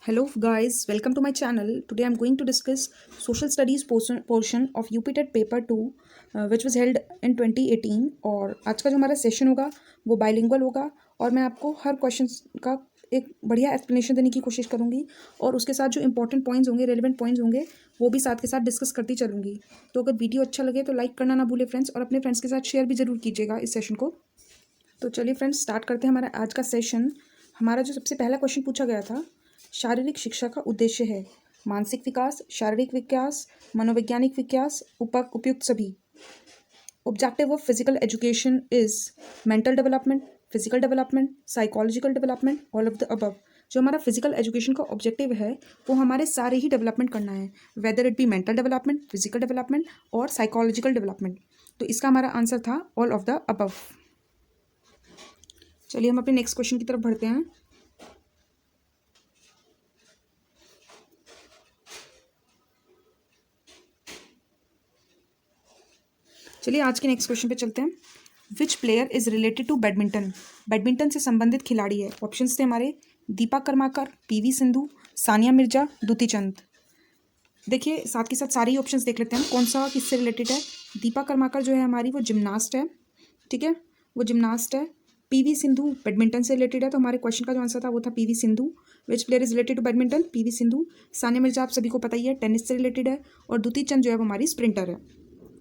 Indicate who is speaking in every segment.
Speaker 1: Hello guys, welcome to my channel. Today I'm going to discuss social studies portion of UPTET paper 2 which was held in 2018 और आज का जो हमारा session होगा वो bilingual होगा और मैं आपको हर क्वेश्चन का एक बढ़िया एक्सप्लेनेशन देने की कोशिश करूंगी और उसके साथ जो इंपॉर्टेंट पॉइंट्स होंगे रेलेवेंट पॉइंट्स होंगे वो भी साथ के साथ डिस्कस करती चलूंगी। तो अगर वीडियो अच्छा लगे तो लाइक करना ना भूले फ्रेंड्स और अपने फ्रेंड्स के साथ शेयर भी जरूर कीजिएगा इस सेशन को। तो चलिए फ्रेंड्स स्टार्ट करते हैं हमारा आज का सेशन। हमारा जो सबसे पहला क्वेश्चन पूछा गया था, शारीरिक शिक्षा का उद्देश्य है मानसिक विकास, शारीरिक विकास, मनोवैज्ञानिक विकास, उपयुक्त सभी। Objective of physical education is mental development, physical development, psychological development, all of the above. जो हमारा फिजिकल एजुकेशन का ऑब्जेक्टिव है वो हमारे सारे ही डेवलपमेंट करना है, whether it be mental development, physical development और साइकोलॉजिकल डेवलपमेंट। तो इसका हमारा आंसर था ऑल ऑफ द अबव। चलिए हम अपने नेक्स्ट क्वेश्चन की तरफ बढ़ते हैं। चलिए आज के नेक्स्ट क्वेश्चन पे चलते हैं। Which player is related to badminton? Badminton से संबंधित खिलाड़ी है। ऑप्शंस थे हमारे दीपा कर्माकर, पीवी सिंधु, सानिया मिर्जा, दुती चंद। देखिए साथ के साथ सारे ही ऑप्शंस देख लेते हैं कौन सा किससे रिलेटेड है। दीपा कर्माकर जो है हमारी वो जिमनास्ट है, ठीक है, वो जिमनास्ट है। पीवी सिंधु बैडमिंटन से रिलेटेड है, तो हमारे क्वेश्चन का जो आंसर था वो था PV Sindhu. Which player is related to badminton? PV Sindhu. Sania Mirza आप सभी को पता ही है, टेनिस से रिलेटेड है। और दुती चंद जो है वो हमारी स्प्रिंटर है।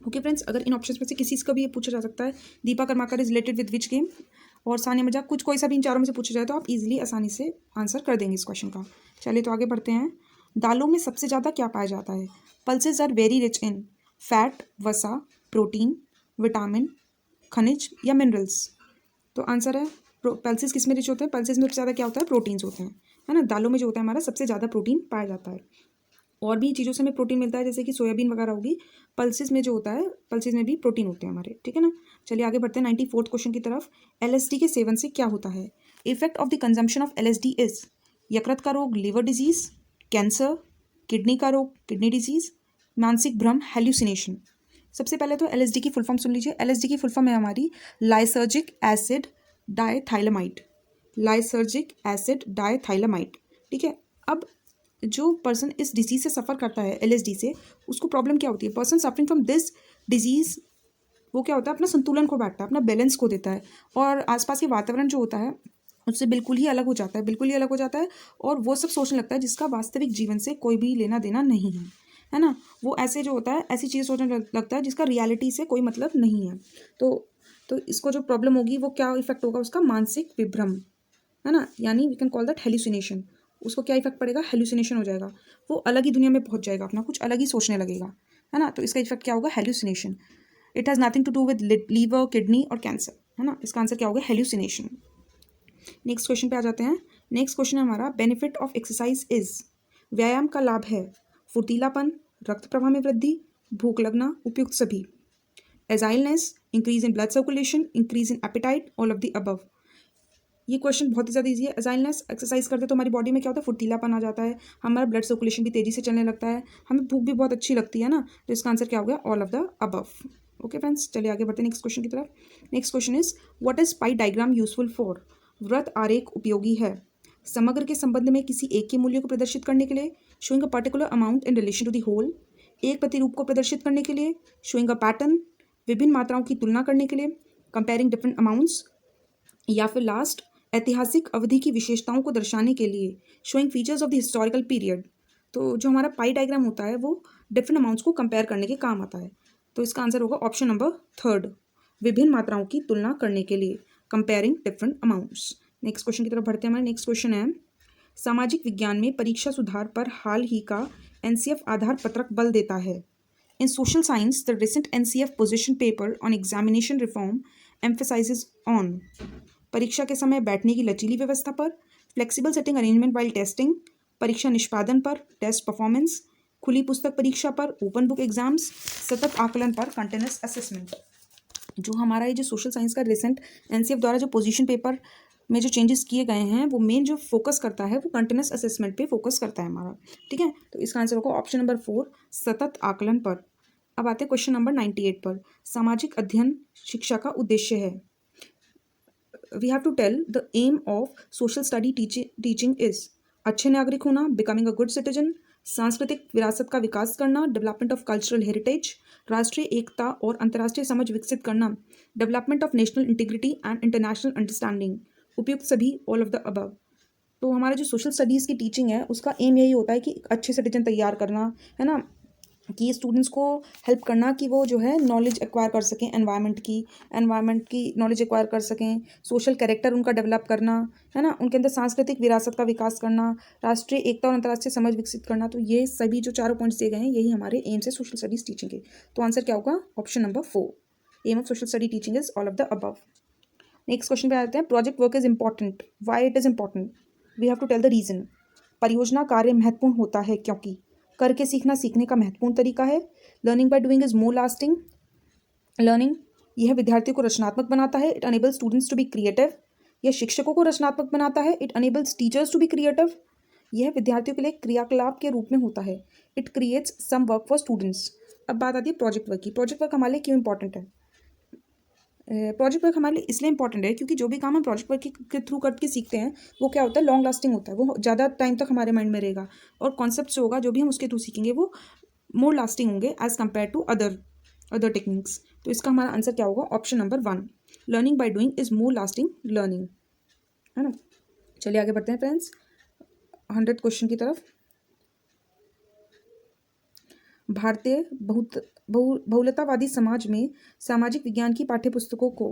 Speaker 1: ओके फ्रेंड्स, अगर इन ऑप्शंस में से किसी का भी ये पूछा जा सकता है Deepa Karmakar is related with which game और सानिया मिर्जा, कुछ कोई सा भी इन चारों में से पूछा जाए तो आप इजीली आसानी से आंसर कर देंगे इस क्वेश्चन का। चलिए तो आगे बढ़ते हैं। दालों में सबसे ज़्यादा क्या पाया जाता है? Pulses are very rich in fat, वसा, प्रोटीन, विटामिन, खनिज या मिनरल्स। तो आंसर है पल्सेस किस में रिच होते हैं? पल्सेस में सबसे ज़्यादा क्या होता है? प्रोटीन्स होते हैं, है ना। दालों में जो होता है हमारा सबसे ज़्यादा प्रोटीन पाया जाता है। और भी चीज़ों से हमें प्रोटीन मिलता है जैसे कि सोयाबीन वगैरह होगी, पल्सेस में जो होता है पल्सेस में भी प्रोटीन होते हैं हमारे, ठीक है ना। चलिए आगे बढ़ते हैं 94th क्वेश्चन की तरफ। एलएसडी के सेवन से क्या होता है? Effect of the consumption of LSD is यकृत का रोग, लिवर डिजीज, कैंसर, किडनी का रोग, किडनी डिजीज, मानसिक भ्रम, हेल्यूसिनेशन। सबसे पहले तो एलएसडी की फुल फॉर्म सुन लीजिए। एलएसडी की फुल फॉर्म है हमारी लाइसर्जिक एसिड डायथाइलामाइड, लाइसर्जिक एसिड डायथाइलामाइड, ठीक है। अब जो पर्सन इस डिजीज से सफ़र करता है एलएसडी से, उसको प्रॉब्लम क्या होती है? Person suffering from this disease वो क्या होता है? अपना संतुलन को बैठता है, अपना बैलेंस को देता है और आसपास के वातावरण जो होता है उससे बिल्कुल ही अलग हो जाता है, बिल्कुल ही अलग हो जाता है और वो सब सोचने लगता है जिसका वास्तविक जीवन से कोई भी लेना देना नहीं है ना। वो ऐसे जो होता है ऐसी चीज़ सोचने लगता है जिसका रियलिटी से कोई मतलब नहीं है। तो इसको जो प्रॉब्लम होगी वो क्या इफेक्ट होगा उसका? मानसिक विभ्रम, है ना, यानी we can call that hallucination. उसको क्या इफेक्ट पड़ेगा? हेल्यूसिनेशन हो जाएगा, वो अलग ही दुनिया में पहुंच जाएगा, अपना कुछ अलग ही सोचने लगेगा, है ना। तो इसका इफेक्ट क्या होगा? Hallucination. It has nothing to do with liver, kidney और कैंसर, है ना। इसका आंसर क्या होगा? हेल्यूसिनेशन। नेक्स्ट क्वेश्चन पे आ जाते हैं। नेक्स्ट क्वेश्चन है हमारा बेनिफिट ऑफ एक्सरसाइज इज। व्यायाम का लाभ है फुर्तीलापन, रक्त प्रवाह में वृद्धि, भूख लगना, उपयुक्त सभी। Agileness, increase in blood circulation, increase in appetite, all of the above. ये क्वेश्चन बहुत ही ज़्यादा ईजी है। एजाइलनेस, एक्सरसाइज करते तो हमारी बॉडी में क्या होता है? फुर्तीलापन आ जाता है, हमारा ब्लड सर्कुलेशन भी तेज़ी से चलने लगता है, हमें भूख भी बहुत अच्छी लगती है ना। तो इसका आंसर क्या हो गया? All of the above. Okay friends, चलिए आगे बढ़ते हैं नेक्स्ट क्वेश्चन की तरफ। Next question is what is pi diagram useful for? वृत्त आरेख उपयोगी है समग्र के संबंध में किसी एक के मूल्य को प्रदर्शित करने के लिए, showing a particular amount in relation to the whole, एक प्रतिरूप को प्रदर्शित करने के लिए, शोइंग अ पैटर्न, विभिन्न मात्राओं की तुलना करने के लिए, कंपेयरिंग डिफरेंट अमाउंट्स, या फिर लास्ट ऐतिहासिक अवधि की विशेषताओं को दर्शाने के लिए, showing features of the historical period. तो जो हमारा पाई डायग्राम होता है वो डिफरेंट अमाउंट्स को कंपेयर करने के काम आता है। तो इसका आंसर होगा ऑप्शन नंबर थर्ड, विभिन्न मात्राओं की तुलना करने के लिए, comparing different amounts. Next question की तरफ बढ़ते हैं। हमारे नेक्स्ट क्वेश्चन है सामाजिक विज्ञान में परीक्षा सुधार पर हाल ही का एनसीएफ आधार पत्रक बल देता है। In social science the recent NCF position paper on examination reform emphasises on परीक्षा के समय बैठने की लचीली व्यवस्था पर, flexible setting arrangement while testing, परीक्षा निष्पादन पर, टेस्ट परफॉर्मेंस, खुली पुस्तक परीक्षा पर, ओपन बुक एग्जाम्स, सतत आकलन पर, कंटिन्यूस असेसमेंट। जो हमारा ये जो सोशल साइंस का रिसेंट एनसीएफ द्वारा जो पोजीशन पेपर में जो चेंजेस किए गए हैं वो मेन जो फोकस करता है वो कंटिन्यूस असेसमेंट पे फोकस करता है हमारा, ठीक है। तो इसका आंसर होगा ऑप्शन नंबर 4, सतत आकलन पर। अब आते हैं क्वेश्चन नंबर 98 पर। सामाजिक अध्ययन शिक्षा का उद्देश्य है। we have to tell the aim of social study teaching is अच्छे नागरिक होना, बिकमिंग अ गुड सिटीजन, सांस्कृतिक विरासत का विकास करना, डेवलपमेंट ऑफ कल्चरल हेरिटेज, राष्ट्रीय एकता और अंतर्राष्ट्रीय समझ विकसित करना, development of national integrity and international understanding, उपयुक्त सभी, ऑल ऑफ द अबव। तो हमारा जो सोशल स्टडीज़ की टीचिंग है उसका एम यही होता है कि एक अच्छे सिटीजन तैयार करना, है ना, कि स्टूडेंट्स को हेल्प करना कि वो जो है नॉलेज एक्वायर कर सकें एनवायरनमेंट की नॉलेज एक्वायर कर सकें, सोशल कैरेक्टर उनका डेवलप करना, है ना, उनके अंदर सांस्कृतिक विरासत का विकास करना, राष्ट्रीय एकता और अंतर्राष्ट्रीय समझ विकसित करना। तो ये सभी जो चारों पॉइंट्स दिए गए हैं यही हमारे एम से सोशल स्टडीज़ टीचिंग के। तो आंसर क्या होगा? Option number 4, aim of social study teaching is all of the above. Next question पे आते हैं, project work is important, why it is important, we have to tell the reason. परियोजना कार्य महत्वपूर्ण होता है क्योंकि करके सीखना सीखने का महत्वपूर्ण तरीका है। Learning by doing is more lasting learning, यह विद्यार्थियों को रचनात्मक बनाता है। It enables students to be creative, यह शिक्षकों को रचनात्मक बनाता है। It enables teachers to be creative, यह विद्यार्थियों के लिए क्रियाकलाप के रूप में होता है। It creates some work for students. अब बात आती है प्रोजेक्ट वर्क की। प्रोजेक्ट वर्क हमारे लिए क्यों इंपॉर्टेंट है? प्रोजेक्ट वर्क हमारे लिए इसलिए इंपॉर्टेंट है क्योंकि जो भी काम हम प्रोजेक्ट वर्क के थ्रू करके सीखते हैं वो क्या होता है, लॉन्ग लास्टिंग होता है, वो ज़्यादा टाइम तक हमारे माइंड में रहेगा, और कॉन्सेप्ट जो होगा जो भी हम उसके थ्रू सीखेंगे वो मोर लास्टिंग होंगे as compare to other techniques. तो इसका हमारा आंसर क्या होगा? Option number 1, learning by doing is more lasting learning, है ना। चलिए आगे बढ़ते हैं फ्रेंड्स 100 क्वेश्चन की तरफ। भारतीय बहुलतावादी समाज में सामाजिक विज्ञान की पाठ्यपुस्तकों को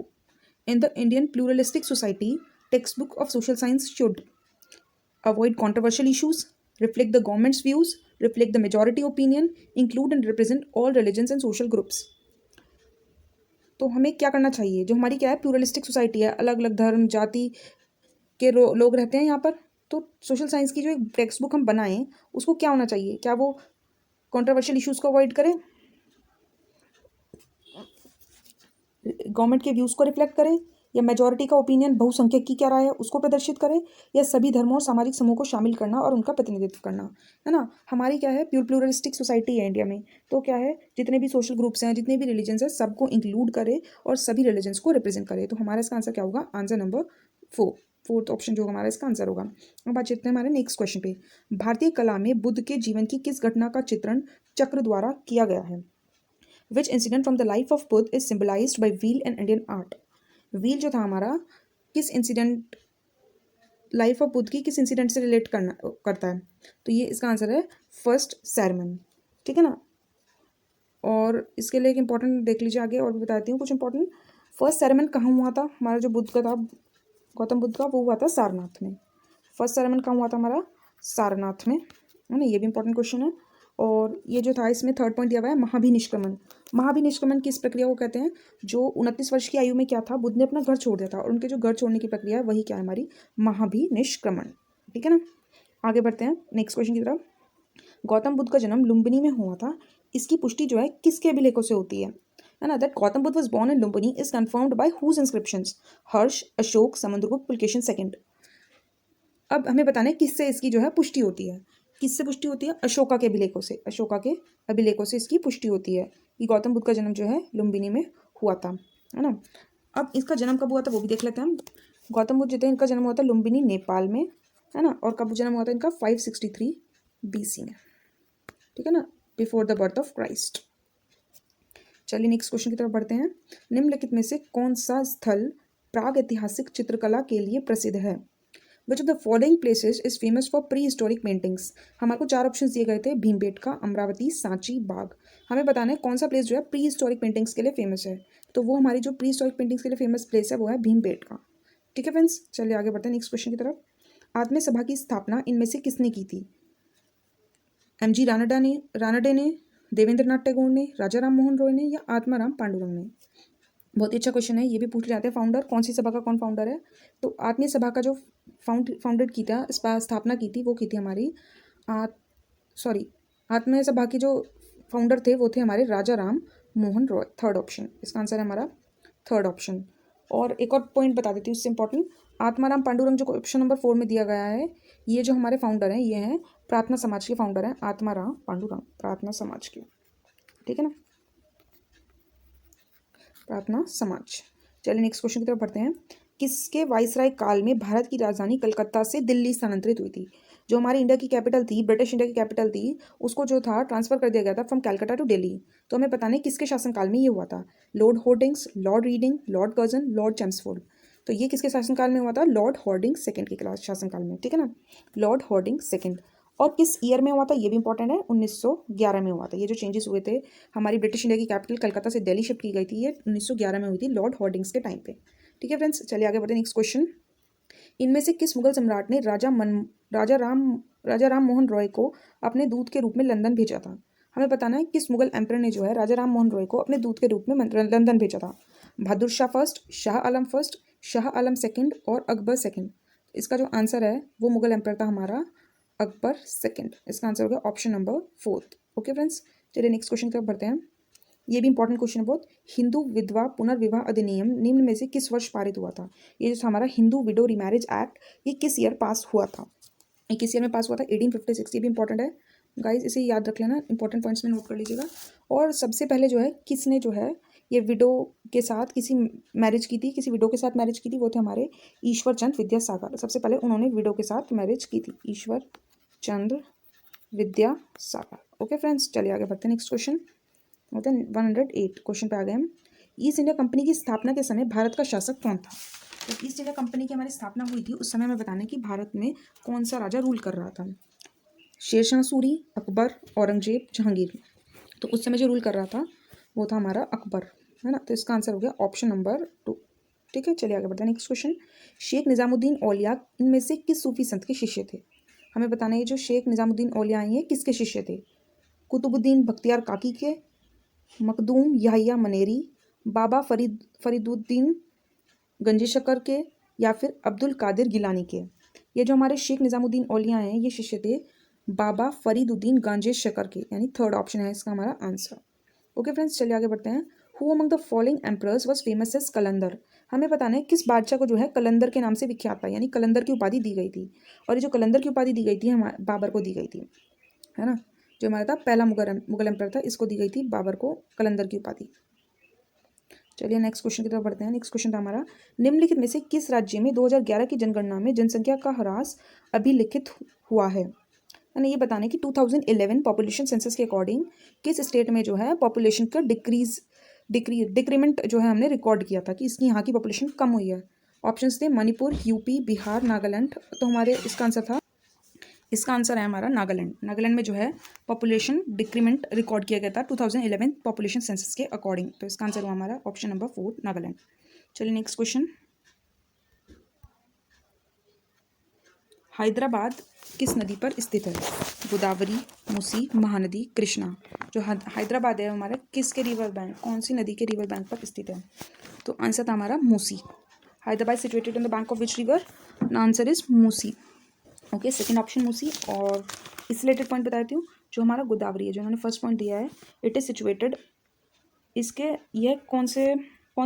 Speaker 1: in the Indian pluralistic society text book of social science should avoid controversial issues, reflect the governments views, reflect the majority opinion, include and represent all religions and social groups. तो हमें क्या करना चाहिए? जो हमारी क्या है, प्लूरलिस्टिक सोसाइटी है, अलग अलग धर्म जाति के लोग रहते हैं यहाँ पर। तो सोशल साइंस की जो एक टेक्स्ट बुक हम बनाएं उसको क्या होना चाहिए? क्या वो कॉन्ट्रोवर्शियल इश्यूज को अवॉइड करे, गवर्नमेंट के व्यूज़ को रिफ्लेक्ट करे, या मेजॉरिटी का ओपिनियन बहुसंख्यक की क्या राय है उसको प्रदर्शित करे, या सभी धर्मों और सामाजिक समूह को शामिल करना और उनका प्रतिनिधित्व करना, है ना। हमारी क्या है, प्लूरलिस्टिक सोसाइटी है इंडिया में, तो क्या है, जितने भी सोशल ग्रुप्स हैं, जितने भी रिलीजन्स हैं, सबको इंक्लूड करे और सभी रिलीजन्स को रिप्रेजेंट करे। तो हमारा इसका आंसर क्या होगा? आंसर नंबर 4th ऑप्शन जो हमारा इसका आंसर होगा। अब बात चलते हैं हमारे नेक्स्ट क्वेश्चन पे। भारतीय कला में बुद्ध के जीवन की किस घटना का चित्रण चक्र द्वारा किया गया है? Which incident from the life of Buddha is symbolized by wheel in Indian art? Wheel जो था हमारा किस इंसिडेंट, लाइफ ऑफ बुद्ध की किस इंसिडेंट से रिलेट करता है? तो ये इसका आंसर है फर्स्ट सेरेमन, ठीक है ना। और इसके लिए एक इंपॉर्टेंट देख लीजिए आगे, और भी बताती हूँ कुछ इंपॉर्टेंट। फर्स्ट सेरेमन कहाँ हुआ था? हमारा जो बुद्ध का था, गौतम बुद्ध का, वो हुआ था सारनाथ में। फर्स्ट सेरेमन कहाँ हुआ था हमारा? सारनाथ में, है ना। ये भी इंपॉर्टेंट क्वेश्चन है। और ये जो था इसमें थर्ड पॉइंट दिया हुआ है महाभिनिष्क्रमण। महाभिनिष्क्रमण किस प्रक्रिया को कहते हैं? जो 29 वर्ष की आयु में क्या था, बुद्ध ने अपना घर छोड़ दिया था, और उनके जो घर छोड़ने की प्रक्रिया है वही क्या है हमारी? महाभिनिष्क्रमण, ठीक है ना। आगे बढ़ते हैं नेक्स्ट क्वेश्चन की तरफ। गौतम बुद्ध का जन्म लुम्बिनी में हुआ था, इसकी पुष्टि जो है किसके अभिलेखों से होती है ना। That Gautam Buddha was born in Lumbini is confirmed by whose inscriptions? Harsha, Ashoka, Samudragupta, Pulakeshin second. अब हमें बताना है किससे इसकी जो है पुष्टि होती है। किससे पुष्टि होती है? अशोका के अभिलेखों से। अशोका के अभिलेखों से इसकी पुष्टि होती है कि गौतम बुद्ध का जन्म जो है लुम्बिनी में हुआ था, है ना। अब इसका जन्म कब हुआ था वो भी देख लेते हैं हम। गौतम बुद्ध जो थे इनका जन्म हुआ था लुम्बिनी नेपाल में, है ना। और कब जन्म हुआ था इनका? 563 BC में, ठीक है ना, before the birth of Christ. चलिए नेक्स्ट क्वेश्चन की तरफ बढ़ते हैं। निम्नलिखित में से कौन सा स्थल प्राग ऐतिहासिक चित्रकला के लिए प्रसिद्ध है? Which of the following places is famous for pre historic paintings? हमारे को 4 ऑप्शन दिए गए थे, भीमबेटका, अमरावती, सांची, बाग। हमें बताना है कौन सा प्लेस जो है प्री हिस्टोरिक पेंटिंग्स के लिए फेमस है। तो वो हमारी जो प्री हिस्टोरिक पेंटिंग्स के लिए फेमस प्लेस है वो है भीमबेटका, ठीक है फ्रेंड्स। चलिए आगे बढ़ते हैं नेक्स्ट क्वेश्चन की तरफ। आत्मीय सभा की स्थापना इनमें से किसने की थी? MG रानडे ने, देवेंद्र नाथ टैगोर ने, राजा राम मोहन रॉय ने, या आत्माराम पांडुरंग ने? बहुत ही अच्छा क्वेश्चन है, ये भी पूछ जाते हैं। फाउंडर, कौन सी सभा का कौन फाउंडर है? तो आत्मीय सभा का जो फाउंडेड की था, स्थापना की थी, वो की थी हमारी आत्मीय सभा की जो फाउंडर थे वो थे हमारे राजा राम मोहन रॉय। थर्ड ऑप्शन इसका आंसर है हमारा, थर्ड ऑप्शन। और एक और पॉइंट बता देती हूँ इससे इंपॉर्टेंट, आत्माराम पांडुरंग जो ऑप्शन नंबर 4 में दिया गया है, ये जो हमारे फाउंडर हैं ये हैं प्रार्थना समाज के फाउंडर हैं, आत्माराम पांडुरंग, प्रार्थना समाज के, ठीक है ना, प्रार्थना समाज। चलिए नेक्स्ट क्वेश्चन की तरफ बढ़ते हैं। किसके वाइसराय काल में भारत की राजधानी कलकत्ता से दिल्ली स्थानांतरित हुई थी? जो हमारी इंडिया की कैपिटल थी, ब्रिटिश इंडिया की कैपिटल थी, उसको जो था ट्रांसफर कर दिया गया था फ्रॉम कैलकाटा टू दिल्ली। तो हमें पता नहीं किसके शासनकाल में ये हुआ था। Lord hoardings, Lord reading, Lord Curzon, Lord Chelmsford. तो ये किसके शासनकाल में हुआ था? लॉर्ड हॉर्डिंग सेकंड के शासनकाल में, ठीक है ना, लॉर्ड हॉर्डिंग सेकंड। और किस ईयर में हुआ था ये भी इंपॉर्टेंट है, 1911 में हुआ था। ये जो चेंजेस हुए थे, हमारी ब्रिटिश इंडिया की कैपिटल कलकत्ता से दिल्ली शिफ्ट की गई थी, ये 1911 में हुई थी लॉर्ड हॉर्डिंग्स के टाइम पे। ठीक है फ्रेंड्स, चलिए आगे बढ़ते हैं। नेक्स्ट क्वेश्चन, इनमें से किस मुगल सम्राट ने राजा राम मोहन रॉय को अपने दूत के रूप में लंदन भेजा था? हमें बताना है किस मुगल एम्परर ने जो है राजा राम मोहन रॉय को अपने दूत के रूप में लंदन भेजा था। Bahadur Shah first, Shah Alam first, Shah Alam second और अकबर सेकंड। इसका जो आंसर है वो मुगल एम्परर था हमारा अकबर सेकंड। इसका आंसर हो गया ऑप्शन नंबर 4। ओके फ्रेंड्स, चलिए नेक्स्ट क्वेश्चन की तरफ बढ़ते हैं। ये भी इंपॉर्टेंट क्वेश्चन है बहुत। हिंदू विधवा पुनर्विवाह अधिनियम निम्न में से किस वर्ष पारित हुआ था? ये जो हमारा हिंदू विडो रिमैरिज एक्ट, ये किस ईयर पास हुआ था? ये किस ईयर में पास हुआ था? 1856। ये भी इंपॉर्टेंट है गाइज, इसे याद रख लेना, इंपॉर्टेंट पॉइंट्स में नोट कर लीजिएगा। और सबसे पहले जो है किसने जो है ये विडो के साथ किसी मैरिज की थी, किसी विडो के साथ मैरिज की थी, वो थे हमारे ईश्वर चंद्र विद्यासागर। सबसे पहले उन्होंने विडो के साथ मैरिज की थी, ईश्वर चंद्र विद्यासागर। ओके फ्रेंड्स, चलिए आगे बढ़ते हैं। नेक्स्ट क्वेश्चन होता है 108 क्वेश्चन पे आ गए हम। ईस्ट इंडिया कंपनी की स्थापना के समय भारत का शासक कौन था? तो ईस्ट इंडिया कंपनी की हमारी स्थापना हुई थी, उस समय में बताने कि भारत में कौन सा राजा रूल कर रहा था। शेरशाह सूरी, अकबर, औरंगजेब, जहांगीर। तो उस समय जो रूल कर रहा था वो था हमारा अकबर, है ना। तो इसका आंसर हो गया ऑप्शन नंबर 2। ठीक है, चलिए आगे बढ़ते हैं। नेक्स्ट क्वेश्चन, शेख निजामुद्दीन औलिया इनमें से किस सूफी संत के शिष्य थे? हमें बताना है जो शेख निजामुद्दीन औलिया हैं ये किसके शिष्य थे? कुतुबुद्दीन बख्तियार काकी के, मखदूम याहिया मनेरी, बाबा फरीदुद्दीन गंजी शक्कर के, या फिर अब्दुल कादिर गिलानी के। ये जो हमारे शेख निजामुद्दीन औलिया हैं ये शिष्य थे बाबा फरीदुद्दीन गांजेश शक्कर के, यानी थर्ड ऑप्शन है इसका हमारा आंसर। ओके फ्रेंड्स, चलिए आगे बढ़ते हैं। Who among the following emperors was famous as Qalandar? हमें बताना है किस बादशाह को जो है कलंदर के नाम से विख्यात था, यानी कलंदर की उपाधि दी गई थी। और ये जो कलंदर की उपाधि दी गई थी हमारे बाबर को दी गई थी, है ना। जो हमारा था पहला मुगल एम्परर था, इसको दी गई थी बाबर को कलंदर की उपाधि। चलिए नेक्स्ट क्वेश्चन की तरफ बढ़ते हैं। नेक्स्ट क्वेश्चन था हमारा, निम्नलिखित में से किस राज्य में 2011 की जनगणना में जनसंख्या का ह्रास अभिलिखित हुआ है? यानी ये बताने कि 2011 पॉपुलेशन सेंसस के अकॉर्डिंग किस स्टेट में जो है पॉपुलेशन का डिक्रीमेंट जो है हमने रिकॉर्ड किया था कि इसकी यहाँ की पॉपुलेशन कम हुई है। ऑप्शंस थे मणिपुर, यूपी, बिहार, नागालैंड। तो हमारे इसका आंसर था, इसका आंसर है हमारा नागालैंड। नागालैंड में जो है पॉपुलेशन डिक्रीमेंट रिकॉर्ड किया गया था 2011 पॉपुलेशन सेंसस के अकॉर्डिंग। तो इसका आंसर हुआ हमारा ऑप्शन नंबर 4 नागालैंड। चलिए नेक्स्ट क्वेश्चन, हैदराबाद किस नदी पर स्थित है? गोदावरी, मूसी, महानदी, कृष्णा। जो हैदराबाद है हमारा किसके रिवर बैंक, कौन सी नदी के रिवर बैंक पर स्थित है? तो आंसर था हमारा Musi. Hyderabad situated on the bank of which river? Answer is Musi. Okay, second option Musi. और इस रिलेटेड पॉइंट बता देती हूँ, जो हमारा गोदावरी है जो उन्होंने फर्स्ट पॉइंट दिया है, इट इज सिचुएटेड, इसके यह कौन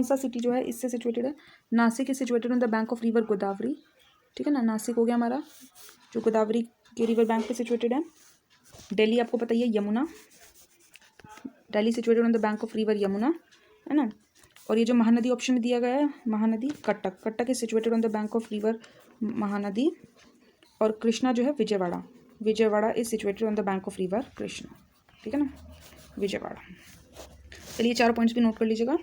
Speaker 1: सा सिटी जो है इससे सिचुएटेड है? Nashik is situated on the bank of river Godavari. ठीक है ना, नासिक हो गया हमारा जो गोदावरी के रिवर बैंक पे सिचुएटेड है। दिल्ली आपको पता ही है, Yamuna, Delhi situated on the bank of river Yamuna, है ना। और ये जो महानदी ऑप्शन में दिया गया है, Mahanadi Cuttack, Cuttack is situated on the bank of river Mahanadi. और कृष्णा जो है Vijayawada, Vijayawada is situated on the bank of river Krishna. ठीक है ना, विजयवाड़ा। चलिए चारों पॉइंट्स भी नोट कर लीजिएगा।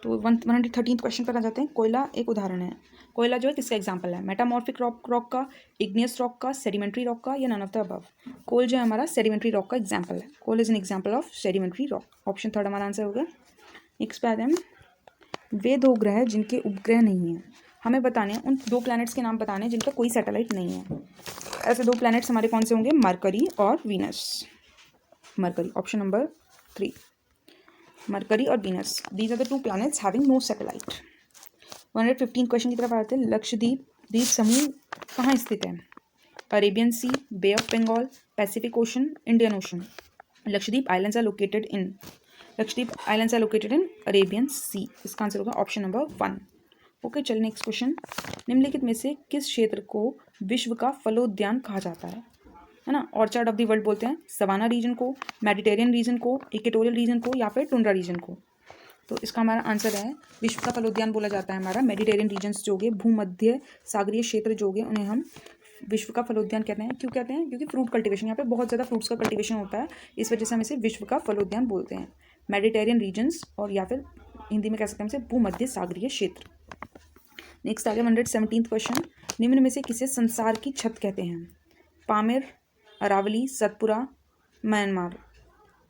Speaker 1: तो 113 क्वेश्चन पर आ जाते हैं। कोयला एक उदाहरण है। कोयला जो है किसका एग्जाम्पल है? मेटामॉर्फिक रॉक का, इग्नियस रॉक का, सेडिमेंट्री रॉक का, या none of the above? Coal जो है हमारा सेडिमेंट्री रॉक का एग्जाम्पल है। Coal is an example of sedimentary rock. Option third हमारा आंसर हो गया। नेक्स्ट पे आते हैं, वे दो ग्रह जिनके उपग्रह नहीं हैं। हमें बताने हैं उन दो प्लैनेट्स के नाम बताने हैं जिनका कोई सैटेलाइट नहीं है। ऐसे दो प्लैनेट्स हमारे कौन से होंगे? मरकरी और Venus. Mercury, option number 3, Mercury और Venus, these are the two planets having no satellite. 115 question की तरफ आते हैं। लक्षद्वीप द्वीप समूह कहाँ स्थित है? Arabian sea, bay of Bengal, Pacific ocean, Indian ocean. Lakshadweep islands are located in, Lakshadweep islands are located in Arabian sea. इसका आंसर होगा ऑप्शन नंबर 1। ओके, चलिए नेक्स्ट क्वेश्चन, निम्नलिखित में से किस क्षेत्र को विश्व का फलोद्यान कहा जाता है ना? ऑर्चर्ड ऑफ द वर्ल्ड बोलते हैं। सवाना रीजन को, मेडिटेरियन रीजन को, इक्वेटोरियल रीजन को, या फिर टुंड्रा रीजन को? तो इसका हमारा आंसर है विश्व का फलोद्यान बोला जाता है हमारा मेडिटेरियन रीजन्स जो होंगे, भूमध्य सागरीय क्षेत्र जो होंगे, उन्हें हम विश्व का फलोद्यान कहते हैं। क्यों कहते हैं? क्योंकि फ्रूट कल्टीवेशन, यहाँ पे बहुत ज़्यादा फ्रूट्स का कल्टीवेशन होता है, इस वजह से हम इसे विश्व का फलोद्यान बोलते हैं, मेडिटेरियन रीजन्स, और या फिर हिंदी में कह सकते हैं इसे भूमध्य सागरीय क्षेत्र। नेक्स्ट आगे 117th क्वेश्चन, निम्न में से किसे संसार की छत कहते हैं? पामेर, अरावली, सतपुरा, म्यांमार।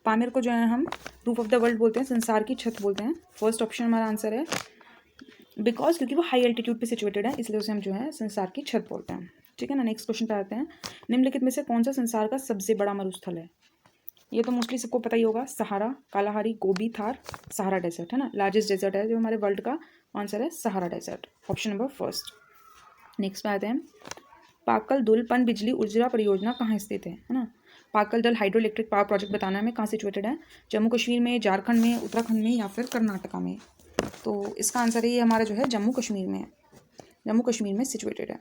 Speaker 1: पामेर को जो है हम रूफ ऑफ द वर्ल्ड बोलते हैं, संसार की छत बोलते हैं। फर्स्ट ऑप्शन हमारा आंसर है, बिकॉज क्योंकि वो हाई एल्टीट्यूड पे सिचुएटेड है, इसलिए उसे हम जो है संसार की छत बोलते हैं। ठीक है ना। नेक्स्ट क्वेश्चन पे आते हैं, निम्नलिखित में से कौन सा संसार का सबसे बड़ा मरुस्थल है? ये तो मोस्टली सबको पता ही होगा, सहारा, कालाहारी, गोबी, थार, सहारा डेजर्ट, है ना। लार्जेस्ट डेजर्ट है जो हमारे वर्ल्ड का, आंसर है Sahara desert, option number first. Next पे आते हैं, पाकल दुल पन बिजली ऊर्जा परियोजना कहाँ स्थित है ना। पाकल दल हाइड्रो इलेक्ट्रिक पावर प्रोजेक्ट बताना है हमें, कहाँ सिचुएटेड है? जम्मू कश्मीर में, झारखंड में, उत्तराखंड में, या फिर कर्नाटका में। तो इसका आंसर है ये हमारा जो है जम्मू कश्मीर में है, जम्मू कश्मीर में सिचुएटेड है।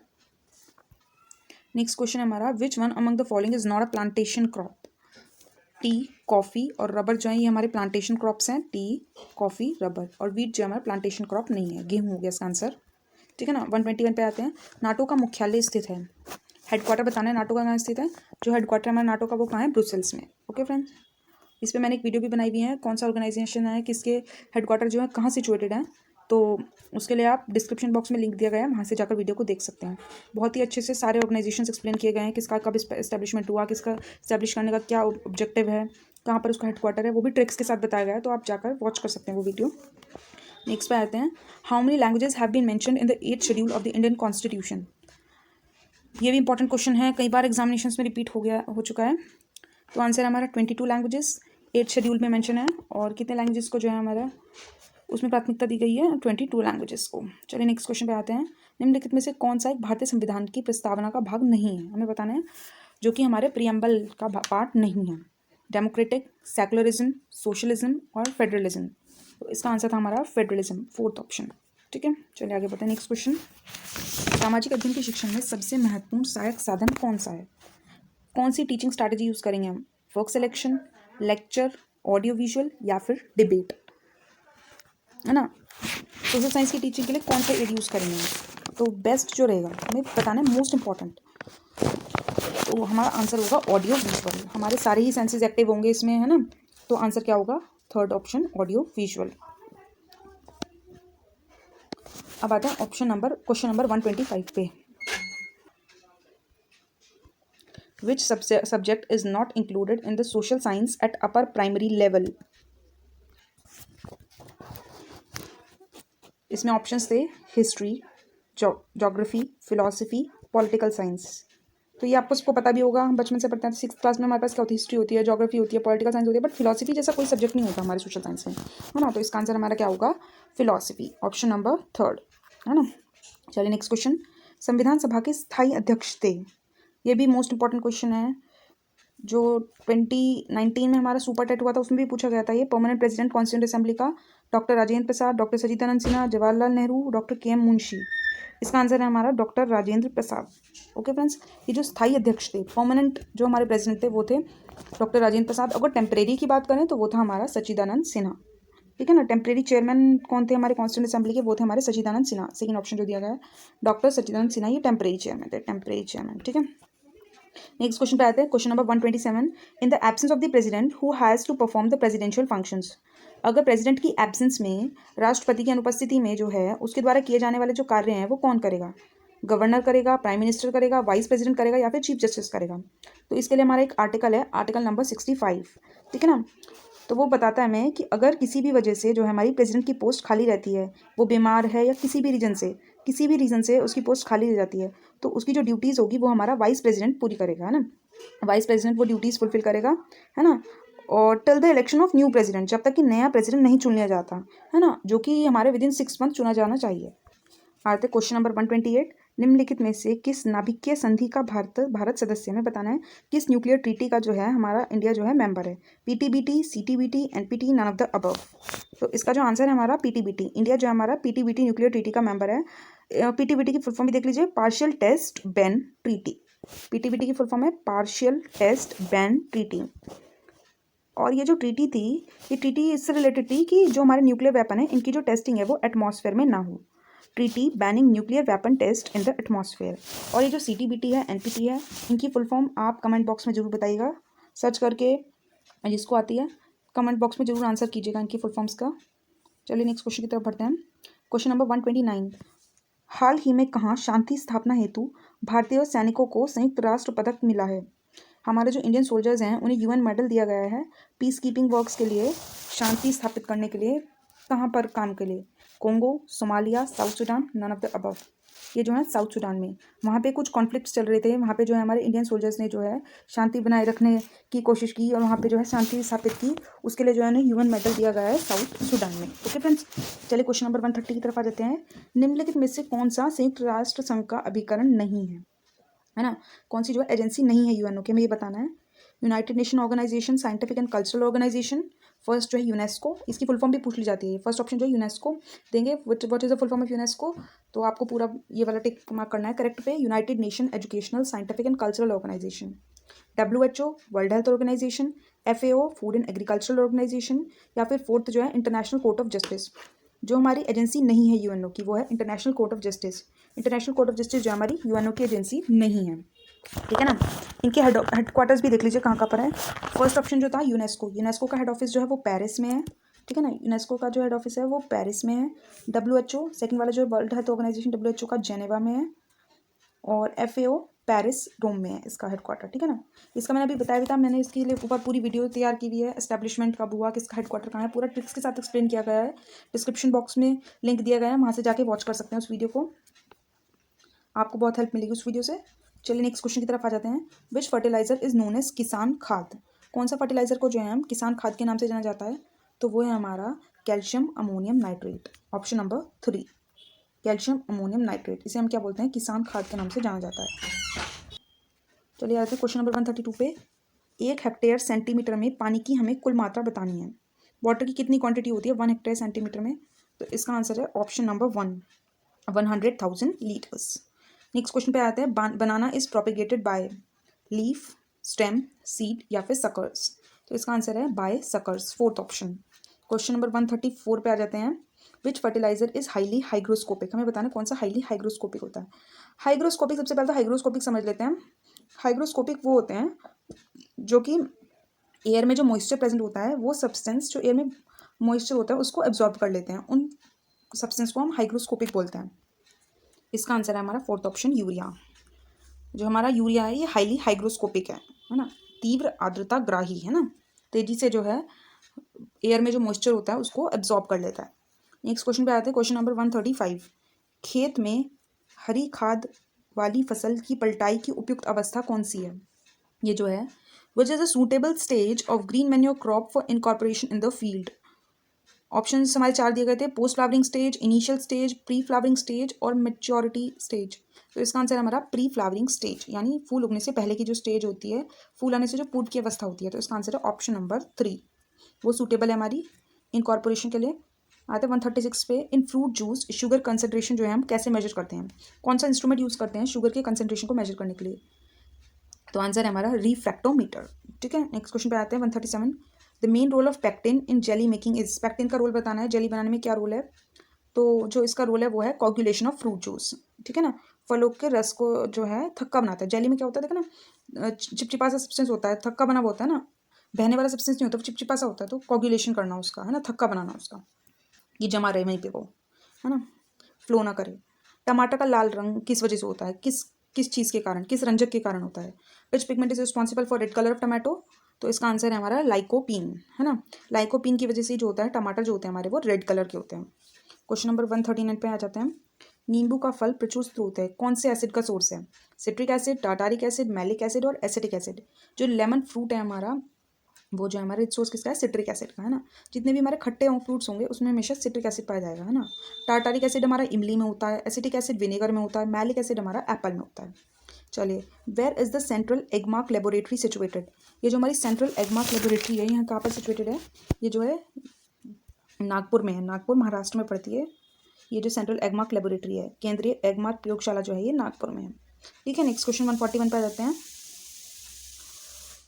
Speaker 1: नेक्स्ट क्वेश्चन है हमारा, which one among the following is not a plantation crop? T, coffee और रबर जो है ये हमारे प्लांटेशन क्रॉप्स हैं, टी, कॉफ़ी, रबर। और वीट जो हमारा प्लांटेशन क्रॉप नहीं है, गेहूँ हो गया इसका आंसर। ठीक है ना। 121 पे आते हैं, नाटो का मुख्यालय स्थित है, हेडक्वार्टर बताना है नाटो का कहाँ स्थित है। जो हेडक्वार्टर हमारा नाटो का वो कहाँ है? ब्रुसेल्स में। ओके फ्रेंड्स, इस पर मैंने एक वीडियो भी बनाई हुई है, कौन सा ऑर्गेनाइजेशन है, किसके हेडक्वार्टर जो है कहाँ सिचुएटेड है, तो उसके लिए आप डिस्क्रिप्शन बॉक्स में लिंक दिया गया है, वहाँ से जाकर वीडियो को देख सकते हैं। बहुत ही अच्छे से सारे ऑर्गेनाइजेशन एक्सप्लेन किए गए हैं, किसका कब इस्टेब्लिशमेंट हुआ, किसका इस्टेब्लिश करने का क्या ऑब्जेक्टिव है, कहाँ पर उसका हेडक्वार्टर है, वो भी ट्रिक्स के साथ बताया गया है, तो आप जाकर वॉच कर सकते हैं वो वीडियो। नेक्स्ट पे आते हैं, how many languages have been mentioned in the 8th schedule of the Indian constitution? ये भी इंपॉर्टेंट क्वेश्चन है, कई बार एग्जामिनेशन में रिपीट हो चुका है। तो आंसर हमारा 22 लैंग्वेजेस 8th शेड्यूल में मेंशन है, और कितने लैंग्वेजेस को जो है हमारा उसमें प्राथमिकता दी गई है? 22 लैंग्वेजेस को। चलिए नेक्स्ट क्वेश्चन पे आते हैं, निम्नलिखित में से कौन सा एक भारतीय संविधान की प्रस्तावना का भाग नहीं है? हमें बताना है, जो कि हमारे प्रियम्बल का पार्ट नहीं है। डेमोक्रेटिक, सेकुलरिज्म, सोशलिज्म और फेडरलिज्म। तो इसका आंसर था हमारा फेडरलिज्म, फोर्थ ऑप्शन। ठीक है, चलिए आगे बढ़ते हैं। नेक्स्ट क्वेश्चन, सामाजिक अध्ययन के शिक्षण में सबसे महत्वपूर्ण सहायक साधन कौन सा है? कौन सी टीचिंग स्ट्रैटेजी यूज़ करेंगे हम? Work selection, lecture, audio visual, या फिर डिबेट, है ना। सोशल साइंस की टीचिंग के लिए कौन सा एड यूज़ करेंगे? तो बेस्ट जो रहेगा हमें बताना है, मोस्ट इंपॉर्टेंट, तो हमारा आंसर होगा ऑडियो विजुअल। हमारे सारे ही सेंसेस एक्टिव होंगे इसमें, है ना। तो आंसर क्या होगा? Third option, audio visual. अब आते हैं क्वेश्चन नंबर 125 पे, which subject is not included in the social science at upper primary level? इसमें ऑप्शंस थे history, geography, philosophy, political science. तो ये आपको सबको पता भी होगा, हम बचपन से पढ़ते हैं। 6th क्लास में हमारे पास क्या होती है? हिस्ट्री होती है, जोग्राफी होती है, पॉलिटिकल साइंस होती है, बट फिलॉसफी जैसा कोई सब्जेक्ट नहीं होता हमारे सोशल साइंस में, है ना। तो इसका आंसर हमारा क्या होगा? फिलॉसफी, ऑप्शन नंबर थर्ड, है ना। चलिए नेक्स्ट क्वेश्चन, संविधान सभा के स्थायी अध्यक्ष थे? ये भी मोस्ट इंपॉर्टेंट क्वेश्चन है, जो 2019 में हमारा सुपर टेट हुआ था उसमें भी पूछा गया था। ये परमानेंट प्रेसिडेंट कॉन्स्टिट्यूंट असेंबली का doctor Rajendra Prasad, doctor Sachchidanand Sinha, Jawaharlal Nehru, doctor के एम मुंशी। इसका आंसर है हमारा doctor Rajendra Prasad. Okay friends, ये जो स्थायी अध्यक्ष थे, परमानेंट जो हमारे प्रेसिडेंट थे, वो थे डॉक्टर राजेंद्र प्रसाद। अगर टेम्परेरी की बात करें तो वो था हमारा सच्चिदानंद सिन्हा। ठीक है ना। टेम्परेरी चेयरमैन कौन थे हमारे कॉन्स्टिट्यूंट असेंबली के? वो थे हमारे सच्चिदानंद सिन्हा। सेकंड ऑप्शन जो दिया गया है, डॉक्टर सच्चिदानंद सिन्हा, ये टेम्परेरी चेयरमैन थे, टेम्परेरी चेयरमैन। ठीक है, नेक्स्ट क्वेश्चन पे आते हैं, question number 127, in the absence of the president who has to perform the presidential functions? अगर प्रेसिडेंट की एब्सेंस में, राष्ट्रपति की अनुपस्थिति में जो है, उसके द्वारा किए जाने वाले जो कार्य हैं वो कौन करेगा? गवर्नर करेगा, प्राइम मिनिस्टर करेगा, वाइस प्रेसिडेंट करेगा, या फिर चीफ जस्टिस करेगा? तो इसके लिए हमारा एक आर्टिकल है, आर्टिकल नंबर 65। ठीक है ना। तो वो बताता है हमें कि अगर किसी भी वजह से जो है हमारी प्रेसिडेंट की पोस्ट खाली रहती है, वो बीमार है या किसी भी रीज़न से उसकी पोस्ट खाली रह जाती है, तो उसकी जो ड्यूटीज़ होगी वो हमारा वाइस प्रेसिडेंट पूरी करेगा, है ना। वाइस प्रेसिडेंट वो ड्यूटीज़ फुलफिल करेगा, है ना। और till the election of new president, जब तक कि नया प्रेसिडेंट नहीं चुन लिया जाता, है ना, जो कि हमारे विदिन 6 मंथ चुना जाना चाहिए। आते क्वेश्चन नंबर 128, निम्नलिखित में से किस नाभिकीय संधि का भारत सदस्य? में बताना है किस न्यूक्लियर ट्रीटी का जो है हमारा इंडिया जो है मेंबर है? PTBT, CTBT, NPT, none of the above. तो इसका जो आंसर है हमारा पीटीबीटी, इंडिया जो है हमारा पीटीबीटी न्यूक्लियर ट्रीटी का मेंबर है। पीटीबीटी की फुल फॉर्म भी देख लीजिए, पार्शियल टेस्ट बैन ट्रीटी। पीटीबीटी की फुल फॉर्म है पार्शियल टेस्ट बैन ट्रीटी। और ये जो ट्रीटी थी, ये ट्रीटी इससे रिलेटेड थी कि जो हमारे न्यूक्लियर वेपन है इनकी जो टेस्टिंग है वो एटमॉस्फेयर में ना हो। Treaty banning nuclear weapon test in the atmosphere. और ये जो CTBT है, NPT है, इनकी फुल फॉर्म आप कमेंट बॉक्स में जरूर बताइएगा, सर्च करके जिसको आती है कमेंट बॉक्स में जरूर आंसर कीजिएगा इनकी फुल फॉर्म्स का। चलिए नेक्स्ट क्वेश्चन की तरफ बढ़ते हैं। क्वेश्चन नंबर 129, हाल ही में कहाँ शांति स्थापना हेतु भारतीय सैनिकों को संयुक्त राष्ट्र पदक मिला है? हमारे जो इंडियन सोल्जर्स हैं उन्हें UN मेडल दिया गया है पीस कीपिंग वर्क्स के लिए, शांति स्थापित करने के लिए। कहाँ पर काम के लिए? Congo, Somalia, South Sudan, none of the above. ये जो है साउथ सुडान में, वहाँ पे कुछ कॉन्फ्लिक्ट्स चल रहे थे, वहाँ पे जो है हमारे इंडियन सोल्जर्स ने जो है शांति बनाए रखने की कोशिश की और वहाँ पे जो है शांति स्थापित की, उसके लिए जो है ना UN मेडल दिया गया है साउथ सुडान में। ओके फ्रेंड्स, चलिए क्वेश्चन नंबर 130 की तरफ आ जाते हैं। निम्नलिखित में से कौन सा संयुक्त राष्ट्र संघ का अभिकरण नहीं है ना? कौन सी जो है एजेंसी नहीं है UNO के, में ये बताना है। United Nation organization, scientific and cultural organization, first जो है यूनेस्को, इसकी फुल फॉर्म भी पूछ ली जाती है। फर्स्ट ऑप्शन जो है यूनेस्को देंगे, what is the full form of UNESCO, तो आपको पूरा ये वाला टिक मार्क करना है करेक्ट पे। United Nation educational, scientific and cultural organization. WHO world health organization, FAO food and agricultural organization, या फिर फोर्थ जो है इंटरनेशनल कोर्ट ऑफ जस्टिस। जो हमारी एजेंसी नहीं है UNO की वो है international court of justice. International court of justice जो हमारी UNO की एजेंसी नहीं है, ठीक है ना। इनके हेडक्वार्टर्स भी देख लीजिए कहाँ पर है। फर्स्ट ऑप्शन जो था यूनेस्को, यूनेस्को का हेड ऑफिस जो है वो पेरिस में है, ठीक है ना। यूनेस्को का जो हेड ऑफिस है वो पेरिस में है। WHO सेकंड वाला जो वर्ल्ड हेल्थ ऑर्गेनाइजेशन WHO का जेनेवा में है, और FAO पेरिस रोम में है इसका हेडक्वार्टर, ठीक है ना। इसका मैंने अभी बताया भी था, मैंने इसके लिए ऊपर पूरी वीडियो तैयार की हुई है, एस्टैब्लिशमेंट कब हुआ, किसका हेडक्वार्टर कहाँ है, पूरा ट्रिक्स के साथ एक्सप्लेन किया गया है। डिस्क्रिप्शन बॉक्स में लिंक दिया गया है, वहाँ से जाके वॉच कर सकते हैं उस वीडियो को, आपको बहुत हेल्प मिलेगी उस वीडियो से। चलिए नेक्स्ट क्वेश्चन की तरफ आ जाते हैं। Which fertiliser is known as किसान खाद? कौन सा फर्टिलाइजर को जो है हम किसान खाद के नाम से जाना जाता है? तो वो है हमारा calcium ammonium nitrate, option number 3, calcium ammonium nitrate. इसे हम क्या बोलते हैं? किसान खाद के नाम से जाना जाता है। चलिए आते हैं क्वेश्चन नंबर 132 पे। 1 हेक्टेयर सेंटीमीटर में पानी की हमें कुल मात्रा बतानी है। वाटर की कितनी क्वांटिटी होती है 1 हेक्टेयर सेंटीमीटर में? तो इसका आंसर है option number 1, 100,000 litres. Next question पे आते हैं। Banana is propagated by leaf, stem, seed या फिर सकर्स? तो इसका आंसर है by suckers, fourth option. Question number 134 पे आ जाते हैं। Which fertiliser is highly hygroscopic? हमें बताना कौन सा हाईली हाइग्रोस्कोपिक होता है। हाइग्रोस्कोपिक, सबसे पहले तो हाइग्रोस्कोपिक समझ लेते हैं। हाइग्रोस्कोपिक वो होते हैं जो कि एयर में जो मॉइस्चर प्रेजेंट होता है, वो सब्सटेंस जो एयर में मॉइस्चर होता है उसको एब्जॉर्ब कर लेते हैं, उन सब्सटेंस को हम हाइग्रोस्कोपिक बोलते हैं। इसका आंसर है हमारा फोर्थ ऑप्शन, यूरिया। जो हमारा यूरिया है ये हाईली हाइग्रोस्कोपिक है ना, तीव्र आर्द्रता ग्राही है ना, तेजी से जो है एयर में जो मॉइस्चर होता है उसको एब्जॉर्ब कर लेता है। नेक्स्ट क्वेश्चन पे आते हैं, क्वेश्चन नंबर 135। खेत में हरी खाद वाली फसल की पलटाई की उपयुक्त अवस्था कौन सी है? ये जो है which is a suitable stage of green manure crop for incorporation in the field? Options हमारे 4 दिए गए थे, post flowering stage, initial stage, pre flowering stage और मेच्योरिटी स्टेज। तो इसका आंसर है हमारा प्री फ्लावरिंग स्टेज, यानी फूल उगने से पहले की जो स्टेज होती है, फूल आने से जो पूर्व की अवस्था होती है। तो इसका आंसर है ऑप्शन नंबर 3, वो सूटेबल है हमारी इनकॉर्पोरेशन के लिए। आते हैं 136 पे। In fruit juice sugar concentration जो है हम कैसे मेजर करते हैं? कौन सा इंस्ट्रूमेंट यूज़ करते हैं शुगर के कंसनट्रेशन को मेजर करने के लिए? तो आंसर है हमारा रिफ्रैक्टोमीटर, ठीक है। नेक्स्ट क्वेश्चन पे आते हैं 137। The main role of pectin in jelly making is? Pectin का रोल बताना है, जेली बनाने में क्या रोल है? तो जो इसका रोल है वो है कोगुलेशन ऑफ फ्रूट जूस, ठीक है ना। फलों के रस को जो है थक्का बनाता है। जेली में क्या होता है देखो ना, चिपचिपा सा सब्सटेंस होता है, थक्का बना हुआ होता है ना, बहने वाला सब्सटेंस नहीं होता, वो चिपचिपा सा होता है। तो कोगुलेशन करना उसका है ना, थक्का बनाना उसका, ये जमा रहे वहीं पे वो, है ना, फ्लो ना करे। टमाटर का लाल रंग किस वजह से होता है? किस किस चीज़ के कारण, किस रंजक के कारण होता है? Which pigment is responsible for red colour of tomato? तो इसका आंसर है हमारा लाइकोपीन, है ना। लाइकोपीन की वजह से जो होता है टमाटर जो होते हैं हमारे वो रेड कलर के होते हैं। क्वेश्चन नंबर 139 पे आ जाते हैं। नींबू का फल प्रचुर स्रोत है, कौन से एसिड का सोर्स है? Citric acid, tartaric acid, malic acid और एसिटिक एसिड। जो लेमन फ्रूट है हमारा, वो जो हमारा सोर्स किसका है? सिट्रिक एसिड का, है ना। जितने भी हमारे खट्टे फ्रूट्स होंगे उसमें हमेशा सिट्रिक एसिड पाया जाएगा, है ना। टार्टारिक एसिड हमारा इमली में होता है, एसिटिक एसिड विनेगर में होता है, मैलिक एसिड हमारा एप्पल में होता है। चलिए, where is the central Agmark laboratory situated? ये जो हमारी सेंट्रल एगमार्क लेबोरेटरी है यहाँ कहाँ पर सिचुएटेड है? ये जो है नागपुर में है, नागपुर महाराष्ट्र में पड़ती है। ये जो सेंट्रल एगमार्क लेबोरेटरी है, केंद्रीय एगमार्क प्रयोगशाला जो है ये नागपुर में है, ठीक है। नेक्स्ट क्वेश्चन 141 पे आ जाते हैं।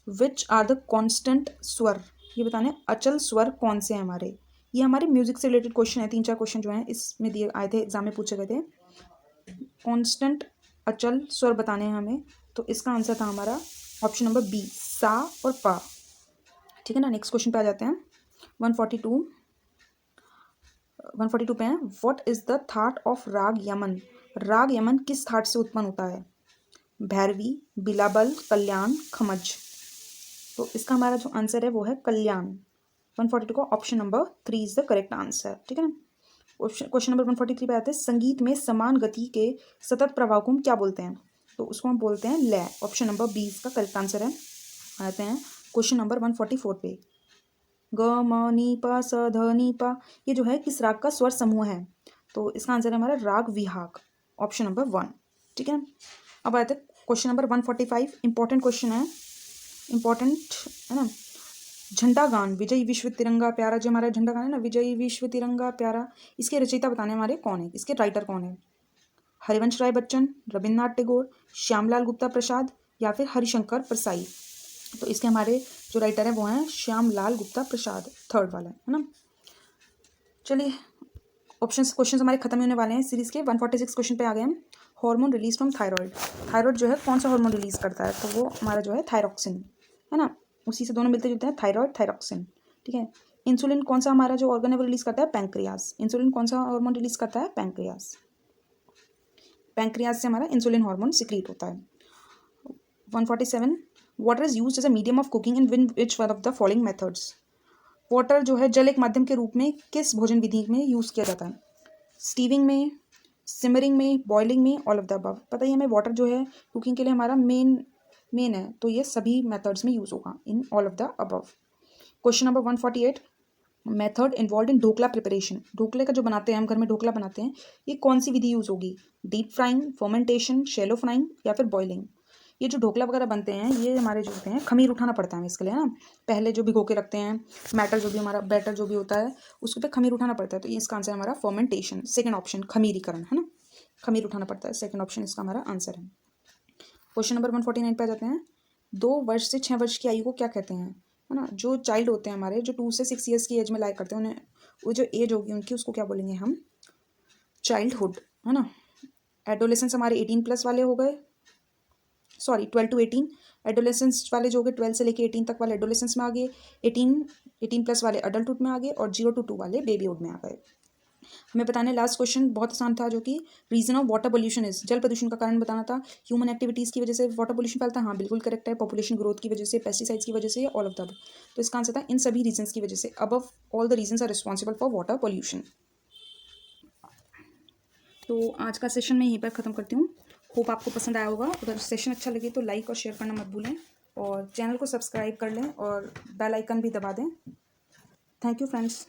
Speaker 1: विच आर द कॉन्स्टेंट स्वर ये बताने अचल स्वर कौन से हैं हमारे। ये हमारे म्यूजिक से रिलेटेड क्वेश्चन है, 3-4 क्वेश्चन जो हैं इसमें दिए आए थे, एग्जाम में पूछे गए थे। कांस्टेंट अचल स्वर बताने हैं हमें, तो इसका आंसर था हमारा ऑप्शन नंबर बी, सा और पा। ठीक है ना। नेक्स्ट क्वेश्चन पे आ जाते हैं। 142 पे है, what is the thought of राग यमन। राग यमन किस थाट से उत्पन्न होता है। भैरवी, बिलाबल, कल्याण, खमज। तो इसका हमारा जो आंसर है वो है कल्याण। 142 को option number 3 is the correct answer. ठीक है ना। क्वेश्चन नंबर 143 पे आते हैं, संगीत में समान गति के सतत प्रभाव को हम क्या बोलते हैं। तो उसको हम बोलते हैं लय। ऑप्शन नंबर बी इसका करेक्ट आंसर है। आते हैं क्वेश्चन नंबर 144 पे, ग म नी पा स ध नी पा, ये जो है किस राग का स्वर समूह है। तो इसका आंसर है हमारा राग विहाग, ऑप्शन नंबर 1। ठीक है। अब आते हैं क्वेश्चन नंबर 145, इंपॉर्टेंट क्वेश्चन है, इंपॉर्टेंट है ना। झंडा गान विजयी विश्व तिरंगा प्यारा, जो हमारा झंडा गान है ना, विजयी विश्व तिरंगा प्यारा, इसके रचयिता बताने हमारे कौन है, इसके राइटर कौन है। हरिवंश राय बच्चन, रविन्द्रनाथ टैगोर, श्यामलाल गुप्ता प्रसाद या फिर हरिशंकर परसाई। तो इसके हमारे जो राइटर हैं वो हैं श्यामलाल गुप्ता प्रसाद, थर्ड वाला है ना। चलिए क्वेश्चन हमारे खत्म होने वाले हैं सीरीज के। 146 क्वेश्चन पे आ गए हम। Hormone release from thyroid. Thyroid जो है कौन सा हार्मोन रिलीज करता है, तो वो हमारा जो है थायरॉक्सिन है ना, उसी से दोनों मिलते जुलते हैं, थायराइड थायरॉक्सिन। ठीक है। इंसुलिन कौन सा हमारा जो ऑर्गन है वो रिलीज करता है, पैंक्रियाज। इंसुलिन कौन सा हार्मोन रिलीज करता है, पैंक्रियाज। पैंक्रियाज से हमारा इंसुलिन हार्मोन सिक्रीट होता है। 147, water is used as a medium of cooking in which one of the following methods. Water जो है जल एक माध्यम के रूप में किस भोजन विधि में यूज़ किया जाता है। स्टीविंग में, सिमरिंग में, बॉइलिंग में, ऑल ऑफ द अबव। पता ही हमें वाटर जो है कुकिंग के लिए हमारा मेन है, तो ये सभी मेथड्स में यूज़ होगा, in all of the above. Question number 148, method involve in dhokla preparation. ढोकले का जो बनाते हैं हम घर में ढोकला बनाते हैं, ये कौन सी विधि यूज़ होगी। Deep frying, fermentation, shallow frying या फिर बॉइलिंग। ये जो ढोकला वगैरह बनते हैं ये हमारे जो होते हैं खमीर उठाना पड़ता है इसके लिए ना, पहले जो भिगो के रखते हैं मैटर जो भी हमारा बैटर जो भी होता है उसके पे खमीर उठाना पड़ता है, तो ये इसका आंसर हमारा फर्मेंटेशन, सेकंड ऑप्शन खमीरीकरण है ना, खमीर उठाना पड़ता है, सेकंड ऑप्शन इसका हमारा आंसर है। क्वेश्चन नंबर 149 पे आ जाते हैं। 2 वर्ष से 6 वर्ष की आयु को क्या कहते हैं, है ना। जो चाइल्ड होते हैं हमारे, जो 2 से 6 ईयर्स की एज में लाइक करते हैं, उन्हें वो जो एज होगी उनकी उसको क्या बोलेंगे हम, चाइल्डहुड है ना। एडोलेसेंस हमारे 18+ वाले हो गए, सॉरी 12 to 18। एडोलेसेंस वाले जो हो गए 12 से लेके 18 तक वाले एडोलेसेंस में आ गए, 18+ वाले अडल्टहुड में आ गए और 0 to 2 वाले बेबीहुड में आ गए। हमें बताने लास्ट क्वेश्चन बहुत आसान था, जो कि reason of water pollution is, जल प्रदूषण का कारण बताना था। ह्यूमन एक्टिविटीज़ की वजह से वाटर पोल्यूशन फैलता है, हाँ बिल्कुल करेक्ट है। पॉपुलेशन ग्रोथ की वजह से, पेस्टिसाइड्स की वजह से, ऑल ऑफ द अबव। तो इसका आंसर था इन सभी रीजन्स की वजह से, above all the reasons are responsible for water pollution. तो आज का सेशन मैं यहीं पर ख़त्म करती हूँ। होप आपको पसंद आया होगा। अगर सेशन अच्छा लगे तो लाइक और शेयर करना मत भूलें, और चैनल को सब्सक्राइब कर लें और बेल आइकन भी दबा दें। Thank you friends.